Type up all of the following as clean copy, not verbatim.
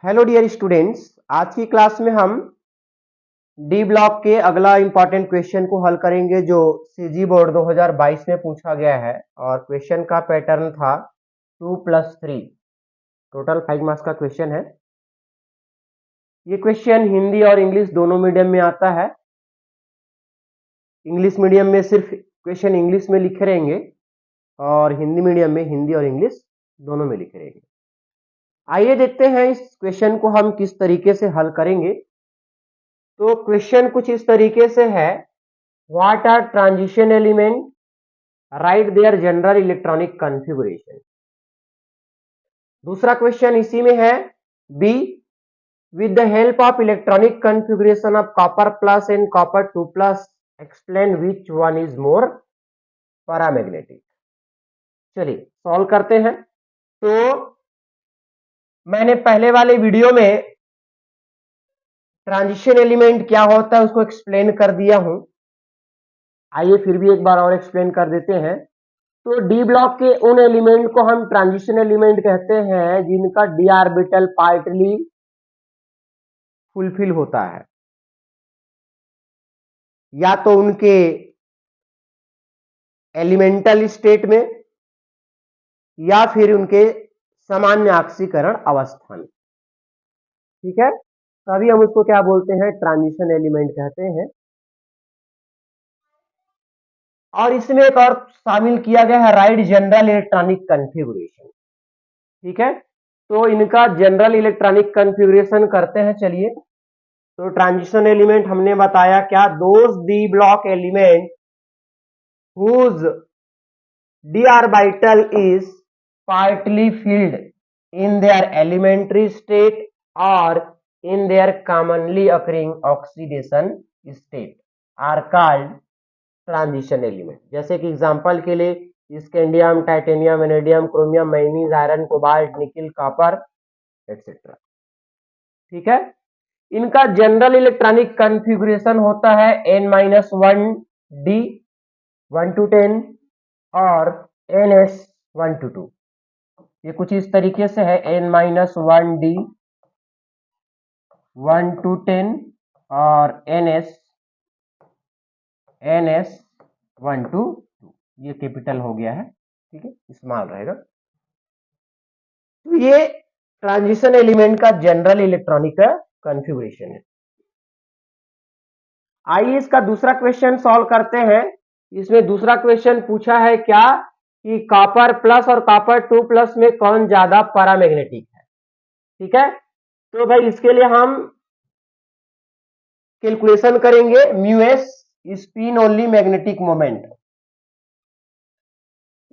Hello dear students, आज की class में हम डी ब्लॉक के अगला इंपॉर्टेंट क्वेश्चन को हल करेंगे जो सीजी बोर्ड 2022 में पूछा गया है। और क्वेश्चन का पैटर्न था 2+3, टोटल 5 मार्क्स का क्वेश्चन है। ये क्वेश्चन हिंदी और इंग्लिश दोनों मीडियम में आता है। इंग्लिश मीडियम में सिर्फ क्वेश्चन इंग्लिश में लिखे रहेंगे और हिंदी मीडियम में हिंदी और इंग्लिश दोनों में लिखे रहेंगे। आइए देखते हैं इस क्वेश्चन को हम किस तरीके से हल करेंगे। तो क्वेश्चन कुछ इस तरीके से है, what are transition element, right their general electronic configuration. दूसरा क्वेश्चन इसी में है, B, with the help of electronic configuration of copper plus and copper 2+, explain which one is more paramagnetic. चलिए सॉल्व करते हैं। तो मैंने पहले वाले वीडियो में ट्रांजिशन एलिमेंट क्या होता है उसको एक्सप्लेन कर दिया हूं। आइए फिर भी एक बार और एक्सप्लेन कर देते हैं। तो डी ब्लॉक के उन एलिमेंट को हम ट्रांजिशन एलिमेंट कहते हैं जिनका डी ऑर्बिटल पार्टली फुलफिल होता है, या तो उनके एलिमेंटल स्टेट में या फिर उनके सामान्य ऑक्सीकरण अवस्था में। ठीक है, तभी हम उसको क्या बोलते हैं, ट्रांजिशन एलिमेंट कहते हैं। और इसमें एक और शामिल किया गया है, राइट जनरल इलेक्ट्रॉनिक कॉन्फ़िगरेशन। ठीक है, तो इनका जनरल इलेक्ट्रॉनिक कॉन्फ़िगरेशन करते हैं। चलिए, तो ट्रांजिशन एलिमेंट हमने बताया क्या, those D block element whose d orbital is partly filled in their elementary state or in their commonly occurring oxidation state are called transition element. जैसे कि एग्जांपल के लिए scandium, titanium, vanadium, chromium, manganese, iron, cobalt, nickel, copper etcetera. ठीक है, इनका general electronic configuration होता है n-1 d 1 to 10 और ns 1 to 2। ये कुछ इस तरीके से है, n-1 d 1 to 10 और ns 1 to 2। ये कैपिटल हो गया है, ठीक है, स्मॉल रहेगा। तो ये ट्रांजिशन एलिमेंट का जनरल इलेक्ट्रॉनिक कॉन्फ़िगरेशन है। आइए इसका दूसरा क्वेश्चन सॉल्व करते हैं। इसमें दूसरा क्वेश्चन पूछा है क्या, कि कॉपर प्लस और कॉपर 2+ में कौन ज्यादा पैरामैग्नेटिक है। ठीक है, तो भाई इसके लिए हम कैलकुलेशन करेंगे mu S, spin only magnetic moment.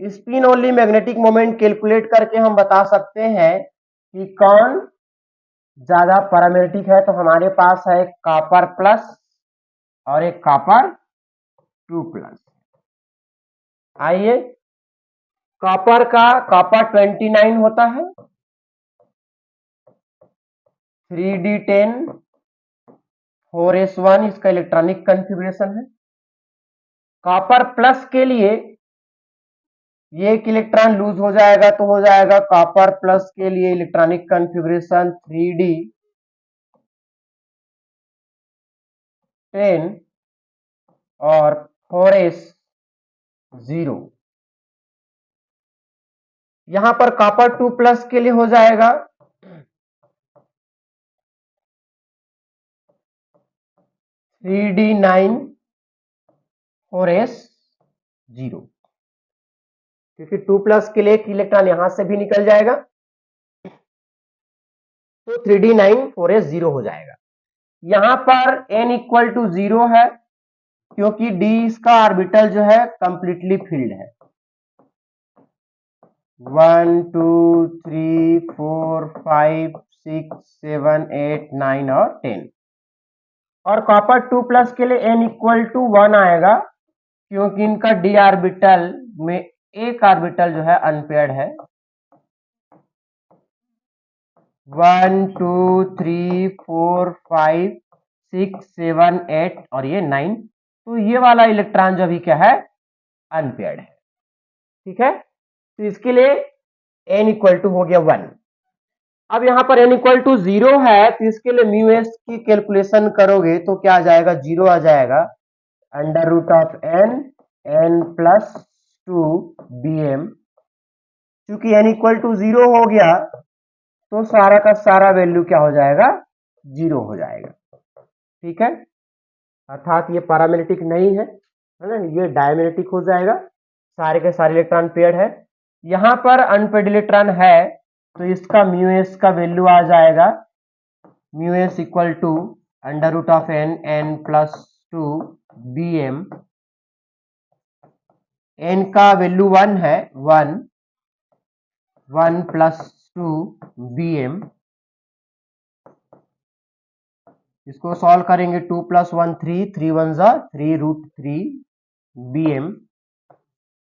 Spin only magnetic moment calculate करके हम बता सकते हैं कि कौन ज्यादा पैरामैग्नेटिक है। तो हमारे पास है कॉपर प्लस और एक कॉपर 2+। आइए, कॉपर का कॉपर 29 होता है, 3d10 4s1 इसका इलेक्ट्रॉनिक कॉन्फ़िगरेशन है। कॉपर प्लस के लिए ये एक इलेक्ट्रॉन लूज हो जाएगा, तो हो जाएगा कॉपर प्लस के लिए इलेक्ट्रॉनिक कॉन्फ़िगरेशन 3d10 और 4s0। यहां पर कॉपर 2+ के लिए हो जाएगा 3d9 4s0, क्योंकि 2+ के लिए एक इलेक्ट्रॉन यहां से भी निकल जाएगा, तो 3d9 4s0 हो जाएगा। यहां पर n इक्वल टू 0 है, क्योंकि d इसका ऑर्बिटल जो है कंप्लीटली फिल्ड है। 1 2 3 4 5 6 7 8 9 और 10। और कॉपर 2+ के लिए n इक्वल टू 1 आएगा, क्योंकि इनका d ऑर्बिटल में एक ऑर्बिटल जो है अनपेयर्ड है। 1 2 3 4 5 6 7 8 और ये 9। तो ये वाला इलेक्ट्रॉन जो अभी क्या है, अनपेयर्ड है। ठीक है, तो इसके लिए n इक्वल टू हो गया 1। अब यहाँ पर n इक्वल टू 0 है तो इसके लिए म्यू एस की कैलकुलेशन करोगे तो क्या आ जाएगा, 0 आ जाएगा, under root of n plus 2 bm। क्योंकि n इक्वल टू 0 हो गया तो सारा का सारा वैल्यू क्या हो जाएगा, 0 हो जाएगा। ठीक है, अर्थात ये पैरामेग्नेटिक नहीं है ना, ये डायमैग्नेटिक हो जाएगा, सारे के सारे इलेक्ट्रॉन पेयर्ड है। यहां पर अनपेयर्ड इलेक्ट्रॉन है तो इसका म्यू एस का वैल्यू आ जाएगा, mu S equal to under root of n plus 2 bm। n का वैल्यू 1 है, 1 प्लस 2 bm। इसको सॉल्व करेंगे, 2 प्लस 1 3, 3 1 जा 3 रूट 3 bm।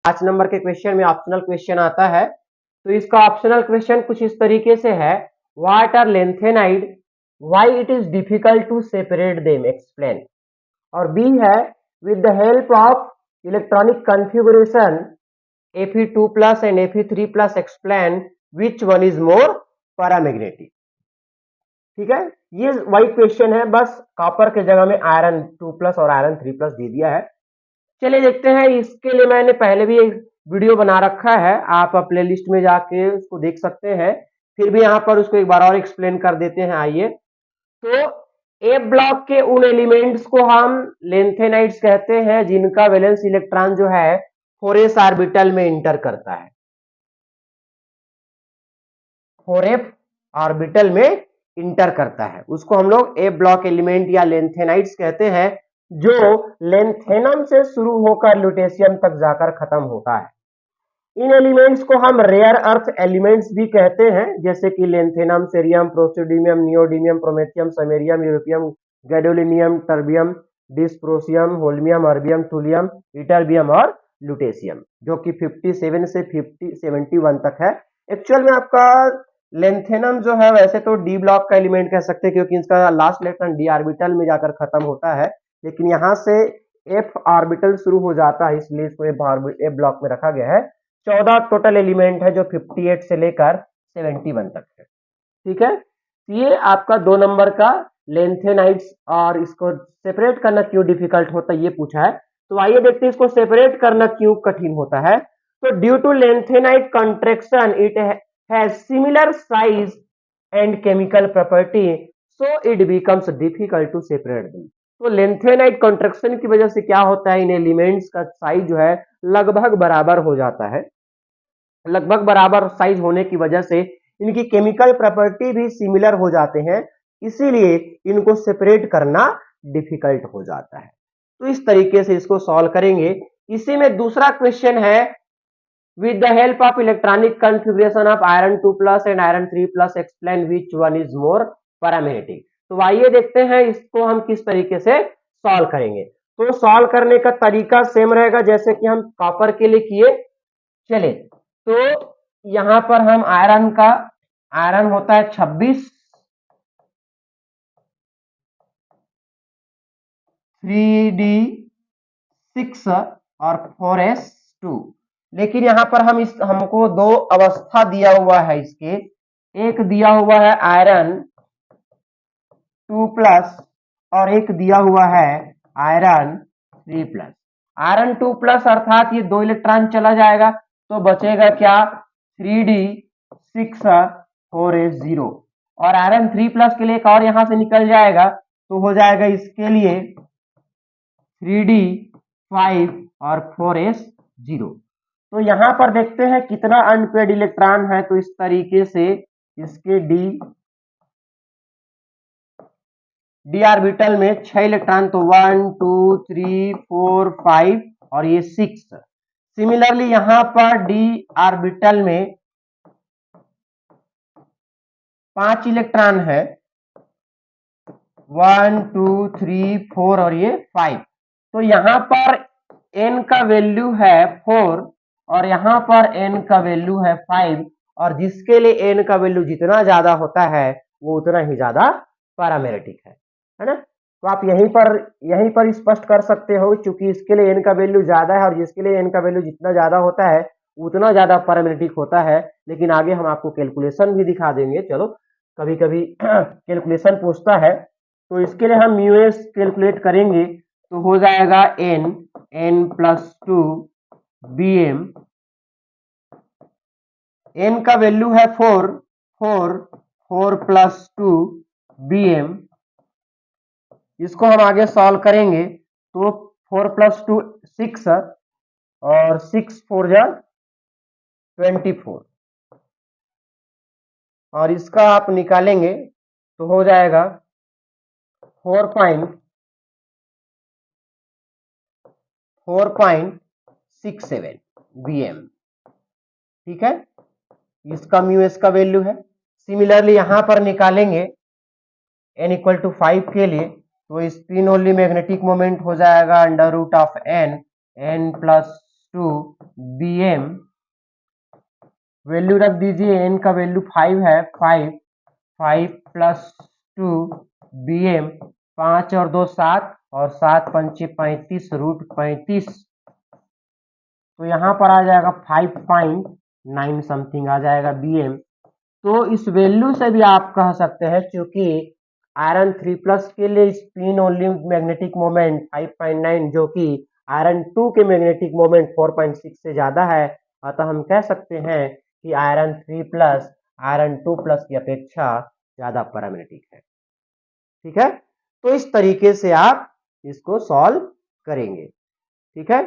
5 नंबर के क्वेश्चन में ऑप्शनल क्वेश्चन आता है, तो इसका ऑप्शनल क्वेश्चन कुछ इस तरीके से है, what are lanthanide, why it is difficult to separate them, explain. और बी है, with the help of electronic configuration Fe2 plus and Fe3 plus explain which one is more paramagnetic. ठीक है, ये वही क्वेश्चन है, बस कॉपर के जगह में आयरन 2 प्लस और आयरन 3 प्लस दे दिया है। चलिए देखते हैं, इसके लिए मैंने पहले भी एक वीडियो बना रखा है, आप प्ले लिस्ट में जाके उसको देख सकते हैं, फिर भी यहाँ पर उसको एक बार और एक्सप्लेन कर देते हैं। आइए, तो ए ब्लॉक के उन एलिमेंट्स को हम लेंथेनाइड्स कहते हैं जिनका वैलेंस इलेक्ट्रॉन जो है 4s ऑर्बिटल में इंटर करता है, 4f ऑर्बिटल में इंटर करता है, उसको हम लोग ए ब्लॉक एलिमेंट या लेंथेनाइड्स कहते हैं, जो लेंथेनम से शुरू होकर ल्यूटेशियम तक जाकर खत्म होता है। इन एलिमेंट्स को हम रेयर अर्थ एलिमेंट्स भी कहते हैं, जैसे कि lanthanum, cerium, praseodymium, neodymium, promethium, samarium, europium, gadolinium, terbium, dysprosium, holmium, erbium, thulium, ytterbium और ल्यूटेशियम, जो कि 57 से 71 तक है। एक्चुअल में आपका लेंथेनम जो है वैसे तो डी ब्लॉक का एलिमेंट कह सकते हैं, क्योंकि इसका लास्ट इलेक्ट्रॉन डी ऑर्बिटल में जाकर खत्म होता है, लेकिन यहाँ से एफ ऑर्बिटल शुरू हो जाता है, इसलिए इसको एफ ब्लॉक में रखा गया है। 14 टोटल एलिमेंट है जो 58 से लेकर 71 तक है। ठीक है, ये आपका 2 नंबर का लेंथेनाइड्स, और इसको सेपरेट करना क्यों डिफिकल्ट होता है ये पूछा है। तो आइए देखते हैं इसको सेपरेट करना क्यों कठिन होता है। तो due to lanthanide contraction it has similar size and chemical property, so it becomes difficult to separate them. तो लेंथेनाइड कंट्रैक्शन की वजह से क्या होता है, इन एलिमेंट्स का साइज जो है लगभग बराबर हो जाता है, लगभग बराबर साइज होने की वजह से इनकी केमिकल प्रॉपर्टी भी सिमिलर हो जाते हैं, इसीलिए इनको सेपरेट करना डिफिकल्ट हो जाता है। तो इस तरीके से इसको सॉल्व करेंगे। इसी में दूसरा क्वेश्चन है, with the help of electronic configuration of iron 2 plus and iron 3 plus explain which one is more paramagnetic. तो आइए देखते हैं इसको हम किस तरीके से सॉल्व करेंगे। तो सॉल्व करने का तरीका सेम रहेगा जैसे कि हम कॉपर के लिए किए। चलिए, तो यहां पर हम आयरन होता है 26, 3d6 और 4s2, लेकिन यहां पर हमको 2 अवस्था दिया हुआ है इसके, एक दिया हुआ है आयरन 2 प्लस और एक दिया हुआ है आयरन 3 प्लस। आयरन 2 प्लस अर्थात ये 2 इलेक्ट्रॉन चला जाएगा, तो बचेगा क्या, 3d6 4s0, और आयरन 3 प्लस के लिए एक और यहां से निकल जाएगा, तो हो जाएगा इसके लिए 3d5 और 4s0। तो यहां पर देखते हैं कितना अनपेयर्ड इलेक्ट्रॉन है, तो इस तरीके से इसके डी ऑर्बिटल में 6 इलेक्ट्रॉन, तो 1 2 3 4 5 और ये 6। सिमिलरली यहां पर डी ऑर्बिटल में 5 इलेक्ट्रॉन है, 1 2 3 4 और ये 5। तो यहां पर n का वैल्यू है 4 और यहां पर n का वैल्यू है 5, और जिसके लिए n का वैल्यू जितना ज्यादा होता है वो उतना ही ज्यादा पैरामैग्नेटिक है ना। तो आप यहीं पर स्पष्ट कर सकते हो, क्योंकि इसके लिए n का वैल्यू ज्यादा है और जिसके लिए n का वैल्यू जितना ज्यादा होता है उतना ज्यादा पैरामेग्नेटिक होता है, लेकिन आगे हम आपको कैलकुलेशन भी दिखा देंगे। चलो, कभी कभी कैलकुलेशन पूछता है, तो इसके लिए हम म्यू एस कैलकुलेट करेंगे, तो हो जाएगा n plus 2 B M. n का वैल्यू है 4 प्लस 2 बी एम। इसको हम आगे सॉल्व करेंगे, तो 4 प्लस 2 6 और 6 4 जा 24, और इसका आप निकालेंगे तो हो जाएगा 4.67 bm। ठीक है, इसका म्यू एस का वैल्यू है। सिमिलरली यहां पर निकालेंगे n इक्वल टू 5 के लिए, तो स्पिन ओनली मैग्नेटिक मोमेंट हो जाएगा under root of n plus 2 bm। Value रख दीजिए, n का वैल्यू 5 है, 5 प्लस 2 bm, 5 और 2 7 और 7 पंचे 35 रूट 35, तो यहाँ पर आ जाएगा 5.9 समथिंग आ जाएगा bm। तो इस वैल्यू से भी आप कह सकते हैं, क्योंकि आयरन 3+ के लिए स्पिन ओनली मैग्नेटिक मोमेंट 5.9 जो कि आयरन 2 के मैग्नेटिक मोमेंट 4.6 से ज्यादा है, अतः हम कह सकते हैं कि आयरन 3+ आयरन 2+ की अपेक्षा ज्यादा पैरामैग्नेटिक है। ठीक है, तो इस तरीके से आप इसको सॉल्व करेंगे। ठीक है।